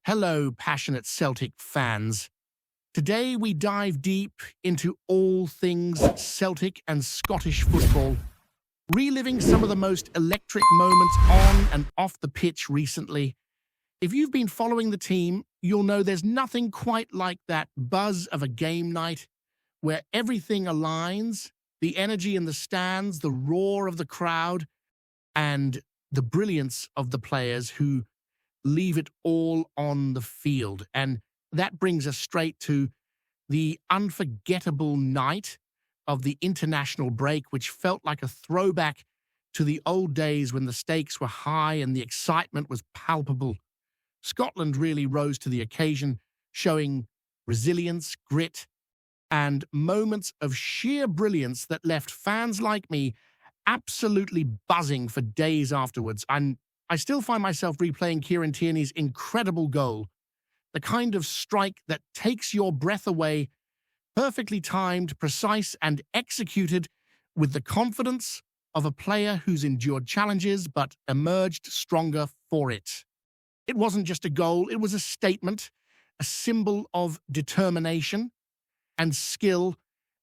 Hello, passionate Celtic fans. Today we dive deep into all things Celtic and Scottish football, reliving some of the most electric moments on and off the pitch recently. If you've been following the team, you'll know there's nothing quite like that buzz of a game night where everything aligns, the energy in the stands, the roar of the crowd, and the brilliance of the players who leave it all on the field. And that brings us straight to the unforgettable night of the international break, which felt like a throwback to the old days when the stakes were high and the excitement was palpable. Scotland really rose to the occasion, showing resilience, grit, and moments of sheer brilliance that left fans like me absolutely buzzing for days afterwards. And I still find myself replaying Kieran Tierney's incredible goal, the kind of strike that takes your breath away, perfectly timed, precise, and executed with the confidence of a player who's endured challenges but emerged stronger for it. It wasn't just a goal, it was a statement, a symbol of determination and skill,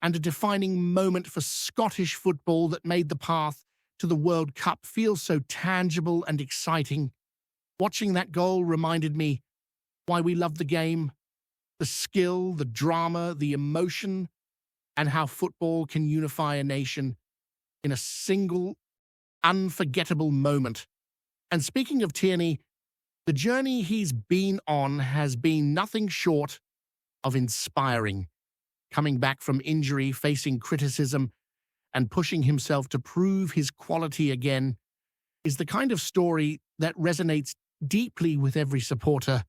and a defining moment for Scottish football that made the path to the World Cup feel so tangible and exciting. Watching that goal reminded me why we love the game, the skill, the drama, the emotion, and how football can unify a nation in a single, unforgettable moment. And speaking of Tierney, the journey he's been on has been nothing short of inspiring. Coming back from injury, facing criticism, and pushing himself to prove his quality again is the kind of story that resonates deeply with every supporter.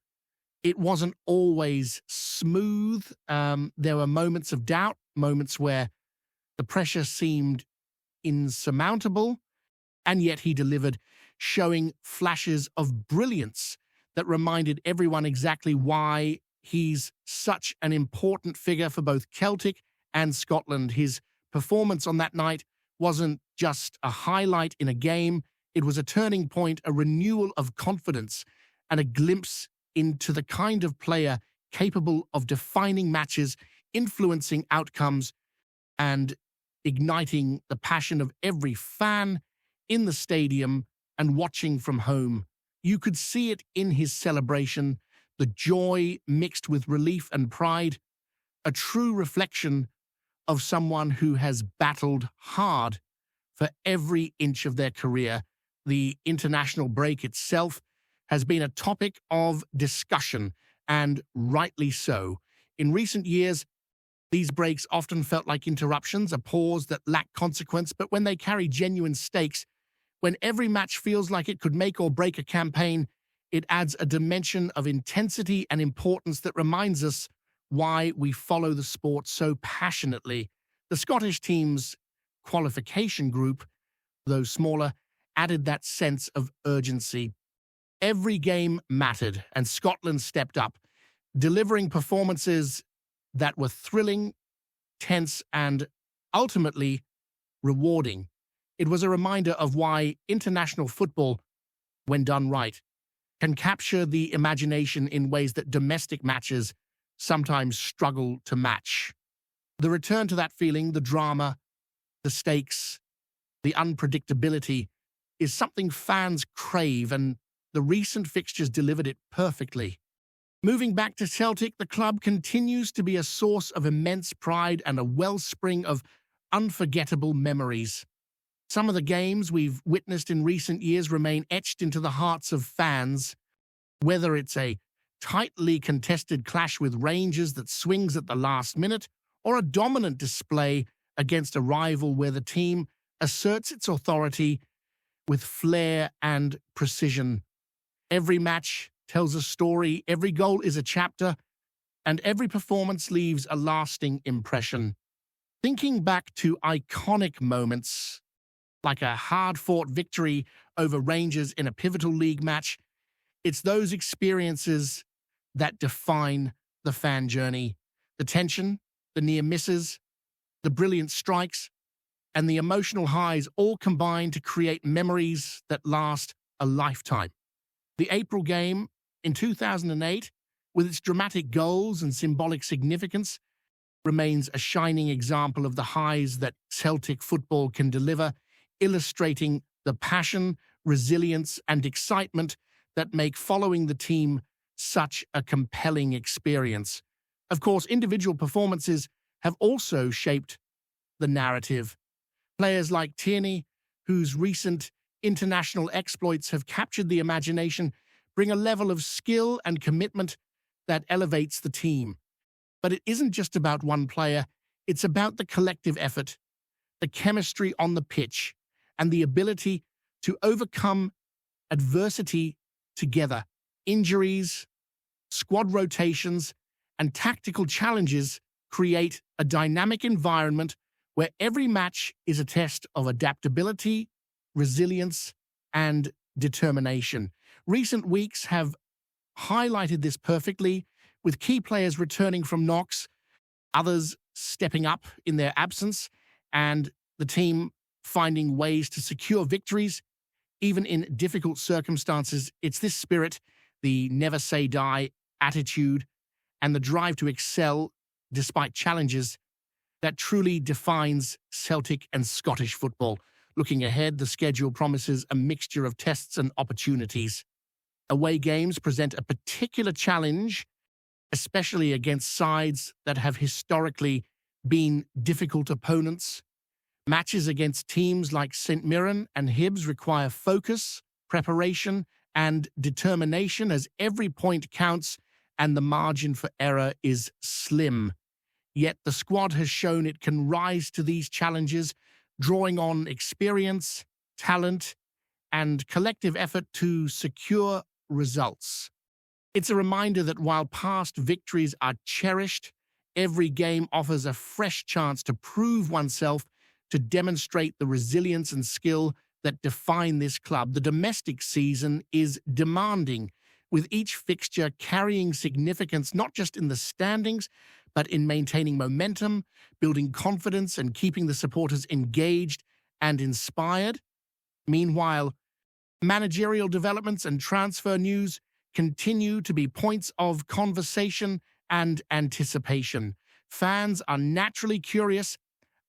It wasn't always smooth. There were moments of doubt, moments where the pressure seemed insurmountable, and yet he delivered, showing flashes of brilliance that reminded everyone exactly why he's such an important figure for both Celtic and Scotland. His performance on that night wasn't just a highlight in a game, it was a turning point, a renewal of confidence, and a glimpse into the kind of player capable of defining matches, influencing outcomes, and igniting the passion of every fan in the stadium and watching from home. You could see it in his celebration, the joy mixed with relief and pride, a true reflection of someone who has battled hard for every inch of their career. The international break itself has been a topic of discussion, and rightly so. In recent years, these breaks often felt like interruptions, a pause that lacked consequence, but when they carry genuine stakes, when every match feels like it could make or break a campaign, it adds a dimension of intensity and importance that reminds us why we follow the sport so passionately. The Scottish team's qualification group, though smaller, added that sense of urgency. Every game mattered, and Scotland stepped up, delivering performances that were thrilling, tense, and ultimately rewarding. It was a reminder of why international football, when done right, can capture the imagination in ways that domestic matches sometimes struggle to match. The return to that feeling, the drama, the stakes, the unpredictability, is something fans crave, and the recent fixtures delivered it perfectly. Moving back to Celtic, the club continues to be a source of immense pride and a wellspring of unforgettable memories. Some of the games we've witnessed in recent years remain etched into the hearts of fans, whether it's a tightly contested clash with Rangers that swings at the last minute, or a dominant display against a rival where the team asserts its authority with flair and precision. Every match tells a story, every goal is a chapter, and every performance leaves a lasting impression. Thinking back to iconic moments, like a hard-fought victory over Rangers in a pivotal league match, it's those experiences that define the fan journey. The tension, the near misses, the brilliant strikes, and the emotional highs all combine to create memories that last a lifetime. The April game in 2008, with its dramatic goals and symbolic significance, remains a shining example of the highs that Celtic football can deliver, illustrating the passion, resilience, and excitement that make following the team such a compelling experience. Of course, individual performances have also shaped the narrative. Players like Tierney, whose recent international exploits have captured the imagination, bring a level of skill and commitment that elevates the team. But it isn't just about one player, it's about the collective effort, the chemistry on the pitch, and the ability to overcome adversity together. Injuries, squad rotations, and tactical challenges create a dynamic environment where every match is a test of adaptability, resilience, and determination. Recent weeks have highlighted this perfectly, with key players returning from knocks, others stepping up in their absence, and the team finding ways to secure victories, even in difficult circumstances. It's this spirit, the never-say-die attitude, and the drive to excel despite challenges that truly defines Celtic and Scottish football. Looking ahead, the schedule promises a mixture of tests and opportunities. Away games present a particular challenge, especially against sides that have historically been difficult opponents. Matches against teams like St Mirren and Hibs require focus, preparation, and determination, as every point counts and the margin for error is slim. Yet the squad has shown it can rise to these challenges, drawing on experience, talent, and collective effort to secure results. It's a reminder that while past victories are cherished, every game offers a fresh chance to prove oneself, to demonstrate the resilience and skill that define this club. The domestic season is demanding, with each fixture carrying significance not just in the standings, but in maintaining momentum, building confidence, and keeping the supporters engaged and inspired. Meanwhile, managerial developments and transfer news continue to be points of conversation and anticipation. Fans are naturally curious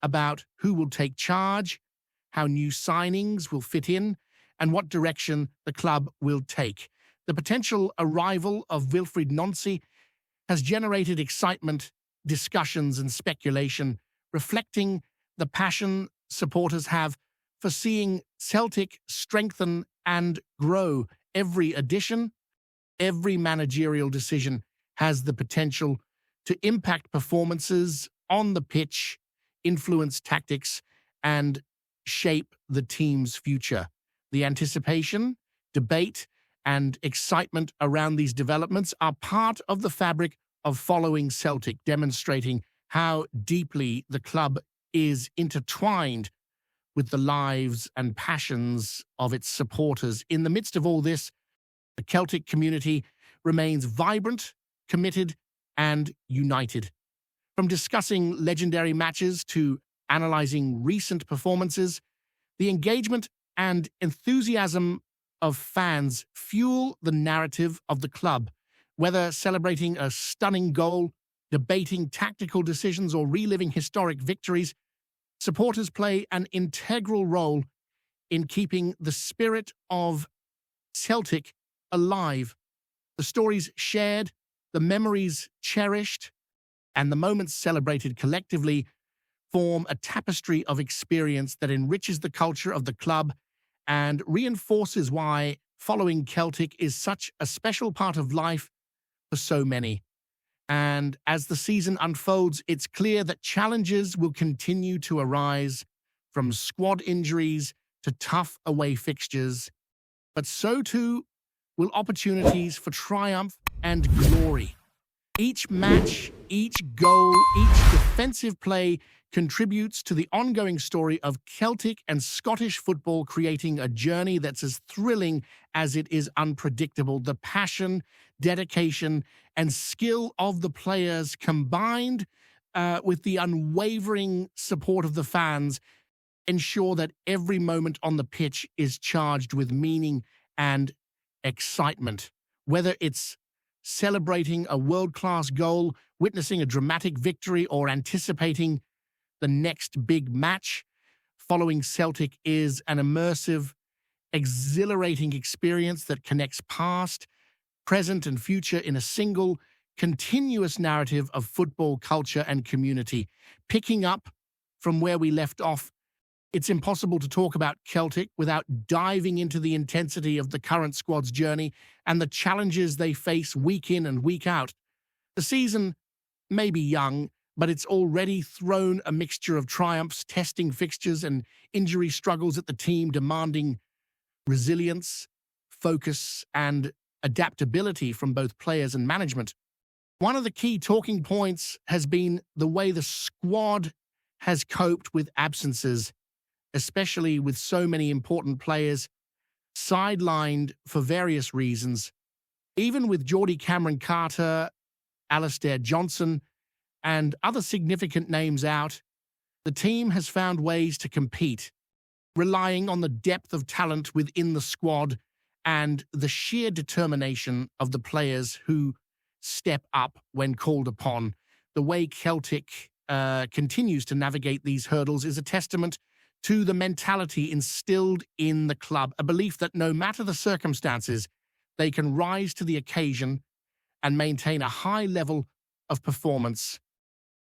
about who will take charge, how new signings will fit in, and what direction the club will take. The potential arrival of Wilfried Nancy has generated excitement, discussions, and speculation, reflecting the passion supporters have for seeing Celtic strengthen and grow. Every addition, every managerial decision has the potential to impact performances on the pitch, influence tactics, and shape the team's future. The anticipation, debate, and excitement around these developments are part of the fabric of following Celtic, demonstrating how deeply the club is intertwined with the lives and passions of its supporters. In the midst of all this, the Celtic community remains vibrant, committed, and united. From discussing legendary matches to analyzing recent performances, the engagement and enthusiasm of fans fuel the narrative of the club. Whether celebrating a stunning goal, debating tactical decisions, or reliving historic victories, supporters play an integral role in keeping the spirit of Celtic alive. The stories shared, the memories cherished, and the moments celebrated collectively form a tapestry of experience that enriches the culture of the club and reinforces why following Celtic is such a special part of life for so many. And as the season unfolds, it's clear that challenges will continue to arise, from squad injuries to tough away fixtures, but so too will opportunities for triumph and glory. Each match, each goal, each defensive play contributes to the ongoing story of Celtic and Scottish football, creating a journey that's as thrilling as it is unpredictable. The passion, dedication, and skill of the players, combined with the unwavering support of the fans, ensure that every moment on the pitch is charged with meaning and excitement. Whether it's celebrating a world-class goal, witnessing a dramatic victory, or anticipating the next big match, following Celtic is an immersive, exhilarating experience that connects past, present, and future in a single, continuous narrative of football culture and community. Picking up from where we left off, it's impossible to talk about Celtic without diving into the intensity of the current squad's journey and the challenges they face week in and week out. The season may be young, but it's already thrown a mixture of triumphs, testing fixtures, and injury struggles at the team, demanding resilience, focus, and adaptability from both players and management. One of the key talking points has been the way the squad has coped with absences, especially with so many important players sidelined for various reasons. Even with Geordie Cameron Carter, Alistair Johnson, and other significant names out, the team has found ways to compete, relying on the depth of talent within the squad and the sheer determination of the players who step up when called upon. The way Celtic continues to navigate these hurdles is a testament to the mentality instilled in the club, a belief that no matter the circumstances, they can rise to the occasion and maintain a high level of performance,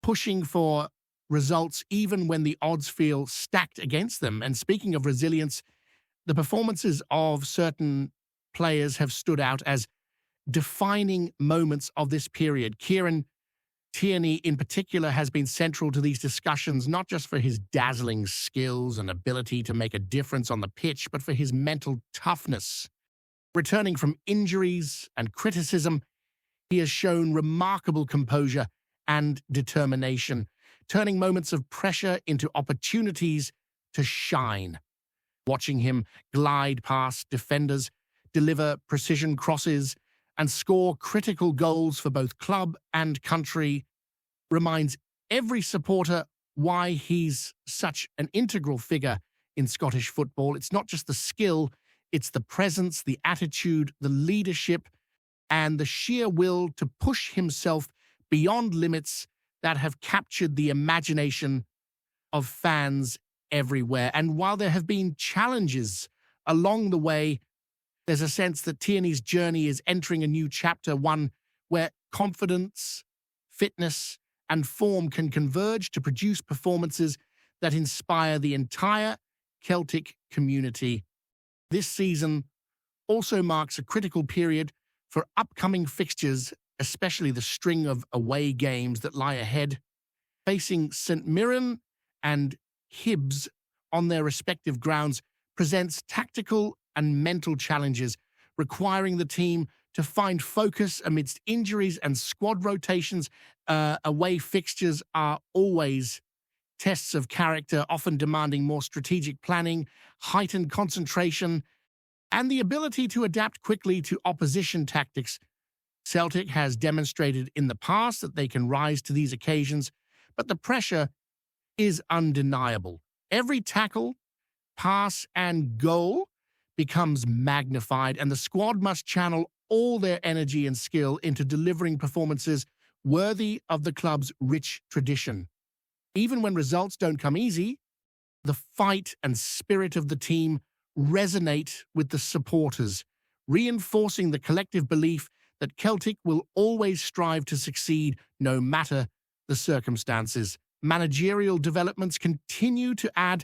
pushing for results even when the odds feel stacked against them. And speaking of resilience, the performances of certain players have stood out as defining moments of this period. Kieran Tierney, in particular, has been central to these discussions, not just for his dazzling skills and ability to make a difference on the pitch, but for his mental toughness. Returning from injuries and criticism, he has shown remarkable composure and determination, turning moments of pressure into opportunities to shine. Watching him glide past defenders, deliver precision crosses, and score critical goals for both club and country reminds every supporter why he's such an integral figure in Scottish football. It's not just the skill, it's the presence, the attitude, the leadership, and the sheer will to push himself beyond limits that have captured the imagination of fans everywhere. And while there have been challenges along the way, there's a sense that Tierney's journey is entering a new chapter, one where confidence, fitness, and form can converge to produce performances that inspire the entire Celtic community. This season also marks a critical period for upcoming fixtures, especially the string of away games that lie ahead. Facing St Mirren and Hibs on their respective grounds presents tactical and mental challenges, requiring the team to find focus amidst injuries and squad rotations. Away fixtures are always tests of character, often demanding more strategic planning, heightened concentration, and the ability to adapt quickly to opposition tactics. Celtic has demonstrated in the past that they can rise to these occasions, but the pressure is undeniable. Every tackle, pass, and goal becomes magnified, and the squad must channel all their energy and skill into delivering performances worthy of the club's rich tradition. Even when results don't come easy, the fight and spirit of the team resonate with the supporters, reinforcing the collective belief that Celtic will always strive to succeed no matter the circumstances. Managerial developments continue to add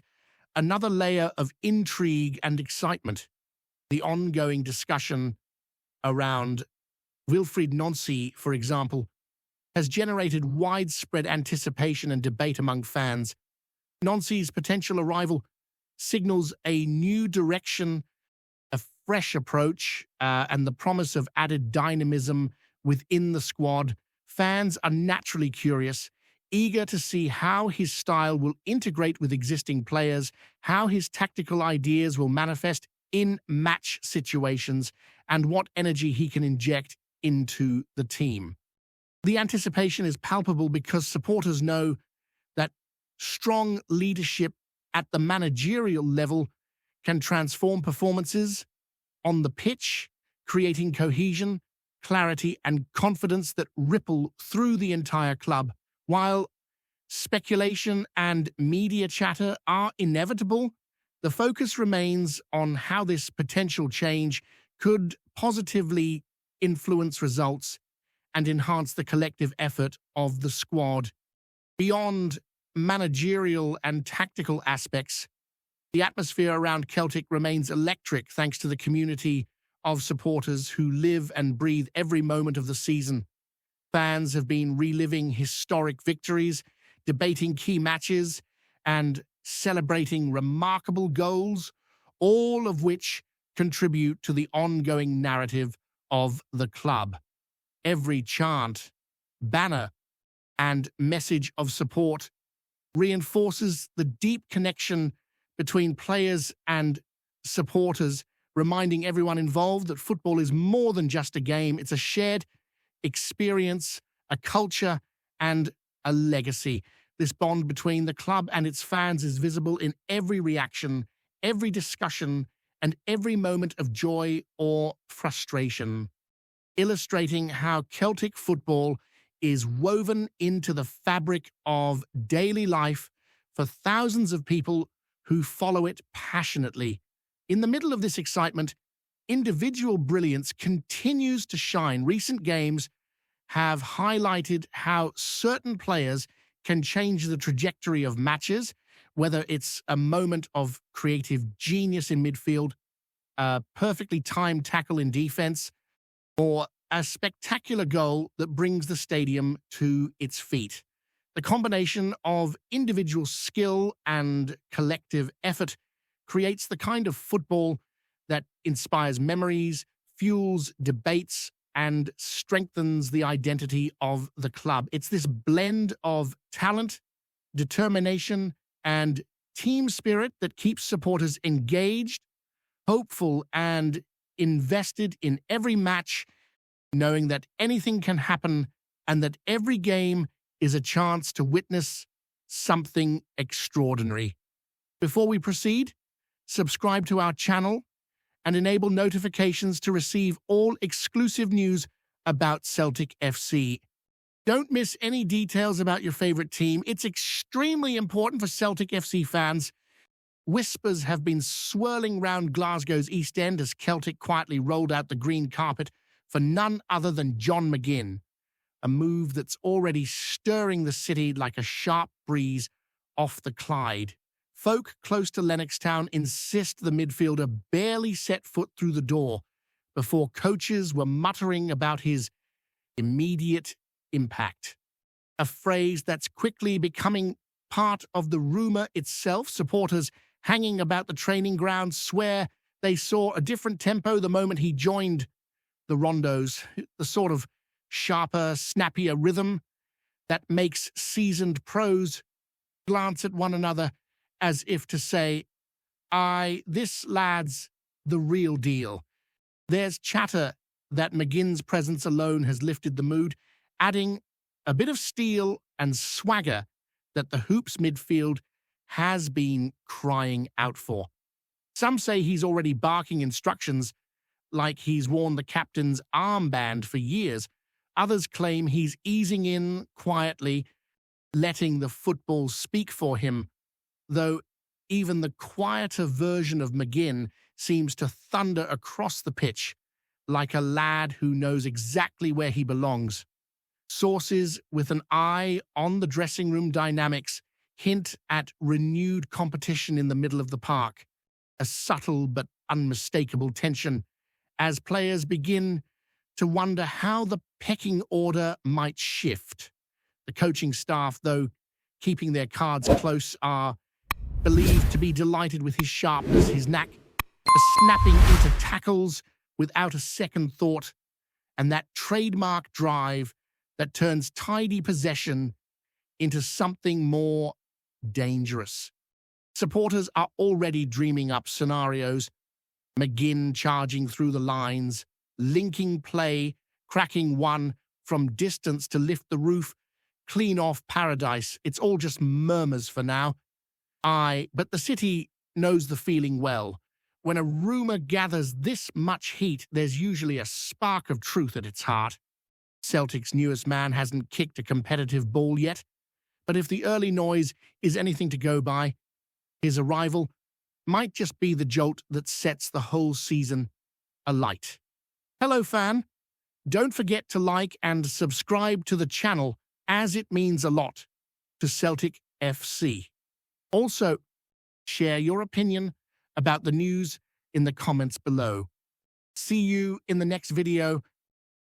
another layer of intrigue and excitement. The ongoing discussion around Wilfried Nancy, for example, has generated widespread anticipation and debate among fans. Nancy's potential arrival signals a new direction, a fresh approach, and the promise of added dynamism within the squad. Fans are naturally curious, eager to see how his style will integrate with existing players, how his tactical ideas will manifest in match situations, and what energy he can inject into the team. The anticipation is palpable because supporters know that strong leadership at the managerial level can transform performances on the pitch, creating cohesion clarity, and confidence that ripple through the entire club. While speculation and media chatter are inevitable, the focus remains on how this potential change could positively influence results and enhance the collective effort of the squad. Beyond managerial and tactical aspects, the atmosphere around Celtic remains electric thanks to the community of supporters who live and breathe every moment of the season. Fans have been reliving historic victories, debating key matches, and celebrating remarkable goals, all of which contribute to the ongoing narrative of the club. Every chant, banner, and message of support reinforces the deep connection between players and supporters, reminding everyone involved that football is more than just a game. It's a shared experience, a culture, and a legacy. This bond between the club and its fans is visible in every reaction, every discussion, and every moment of joy or frustration, illustrating how Celtic football is woven into the fabric of daily life for thousands of people who follow it passionately. In the middle of this excitement, individual brilliance continues to shine. Recent games have highlighted how certain players can change the trajectory of matches, whether it's a moment of creative genius in midfield, a perfectly timed tackle in defense, or a spectacular goal that brings the stadium to its feet. The combination of individual skill and collective effort creates the kind of football that inspires memories, fuels debates, and strengthens the identity of the club. It's this blend of talent, determination, and team spirit that keeps supporters engaged, hopeful, and invested in every match, knowing that anything can happen and that every game is a chance to witness something extraordinary. Before we proceed, subscribe to our channel and enable notifications to receive all exclusive news about Celtic FC. Don't miss any details about your favorite team. It's extremely important for Celtic FC fans. Whispers have been swirling round Glasgow's East End as Celtic quietly rolled out the green carpet for none other than John McGINN, a move that's already stirring the city like a sharp breeze off the Clyde. Folk close to Lennoxtown insist the midfielder barely set foot through the door before coaches were muttering about his immediate impact, a phrase that's quickly becoming part of the rumor itself. Supporters hanging about the training ground swear they saw a different tempo the moment he joined the rondos, the sort of sharper, snappier rhythm that makes seasoned pros glance at one another as if to say, this lad's the real deal. There's chatter that McGinn's presence alone has lifted the mood, adding a bit of steel and swagger that the Hoops midfield has been crying out for. Some say he's already barking instructions like he's worn the captain's armband for years. Others claim he's easing in quietly, letting the football speak for him, though even the quieter version of McGINN seems to thunder across the pitch like a lad who knows exactly where he belongs. Sources with an eye on the dressing room dynamics hint at renewed competition in the middle of the park, a subtle but unmistakable tension as players begin to wonder how the pecking order might shift. The coaching staff, though keeping their cards close, are believed to be delighted with his sharpness, his knack for snapping into tackles without a second thought, and that trademark drive that turns tidy possession into something more dangerous. Supporters are already dreaming up scenarios. McGINN charging through the lines, linking play, cracking one from distance to lift the roof, clean off paradise. It's all just murmurs for now. But the city knows the feeling well. When a rumour gathers this much heat, there's usually a spark of truth at its heart. Celtic's newest man hasn't kicked a competitive ball yet, but if the early noise is anything to go by, his arrival might just be the jolt that sets the whole season alight. Hello, fan. Don't forget to like and subscribe to the channel, as it means a lot to Celtic FC. Also, share your opinion about the news in the comments below. See you in the next video.